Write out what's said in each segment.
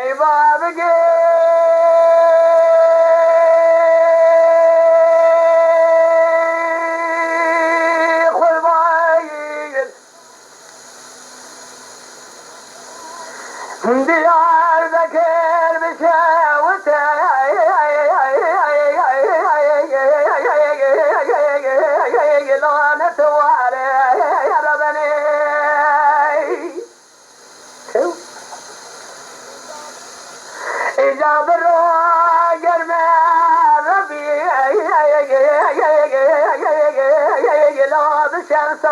ای بابگی خلوایی دیار ذکر بشه لعنت واره یا ربني إجاب الراجل ما ربي لا بالشمس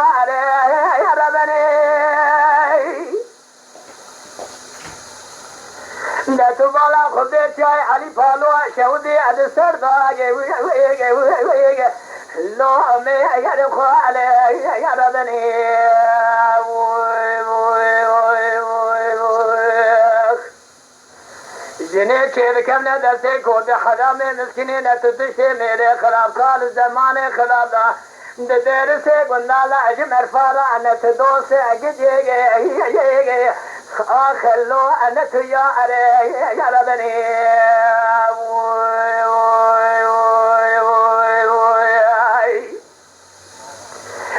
يا ربني لا تبالا خذ شاي علي فالو شودي على السرداج لا ما يرخو علي يا ربني جنه چه کم نه دسته کود حرام مسکینی نتوشه میره خراب کال زمان خراب ده درسه گندالا اج مرفارا نت دوسه اگه آخلو انت یا اره یا ربنی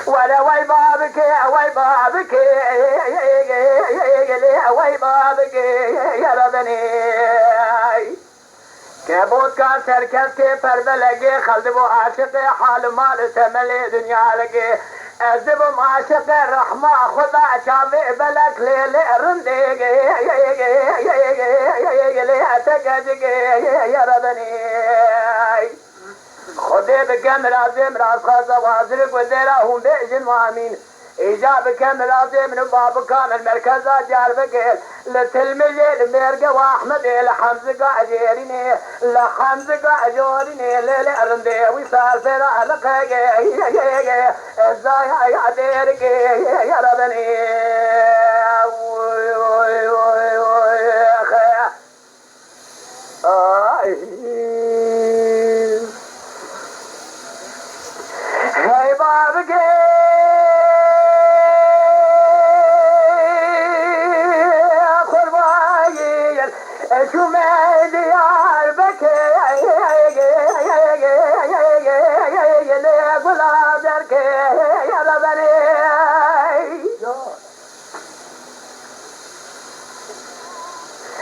ولا وای بابك وای بابك وای بابك یا ربنی که بود کا سرکس کے پر لگے خلد و عاشق حال مال سمل دنیا لگے ازب عاشق رحمہ خدا چاوے بلک لے لے رندے گے لے اتگج گے یا ربنی خدای بکم رازم راز خواست وازر قدرا هم بیجن وامین ایجاب کم رازم نباب کامل مرکزا جار بکل لتلمجی لمرگ و احمد لحمزگا اجیرینی لحمزگا اجورینی لیل ارنده ویسال فرا لقاگی ازای عدیرگی یا ربنی hey barbecue خربايل شو ما ديار بكي ولا درك يا ربني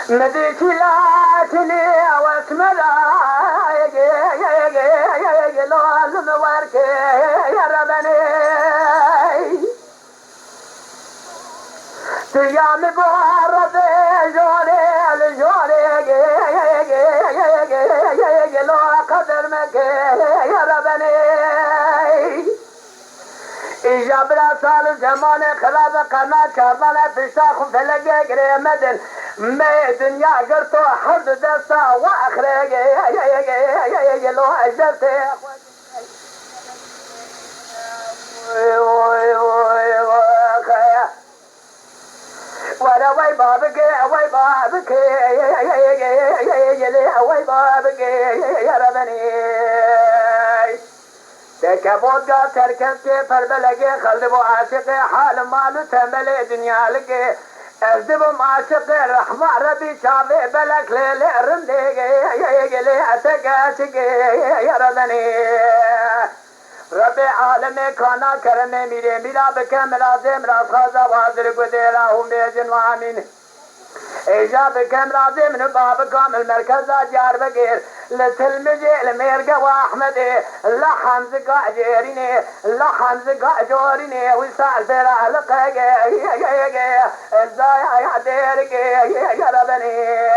مديك لا تلي واسملا لازم ورك يا ربني تيام بورد جوري لو قدر مك يا ربني إجابة سال زمان خلاص قناة كربلاء تشتاق فلقى قريمدن ما دنيا قرطو حرد دستا وآخرق لو أجدت ولا وي بابك وي بابك وي بابك يا ربني تكبوت قا تركت فربلقي خلد عاشق حال مالو تملي دنيا لقي ازدب عاشق رحمة ربي شافي بلك ليل رندي لي اتقاتك يا ربني رب عالم کانا کرم میره میرا بکم لازم راز خازا وازر قدیرا هم بیجن و آمین ایجا بکم لازم نباب کامل مرکزا جار بگیر لتلمجی لمیرگ و احمدی لحمزگا جیرینی لحمزگا جورینی ویسال برا لقاگی ازای عدیرگی یا ربنی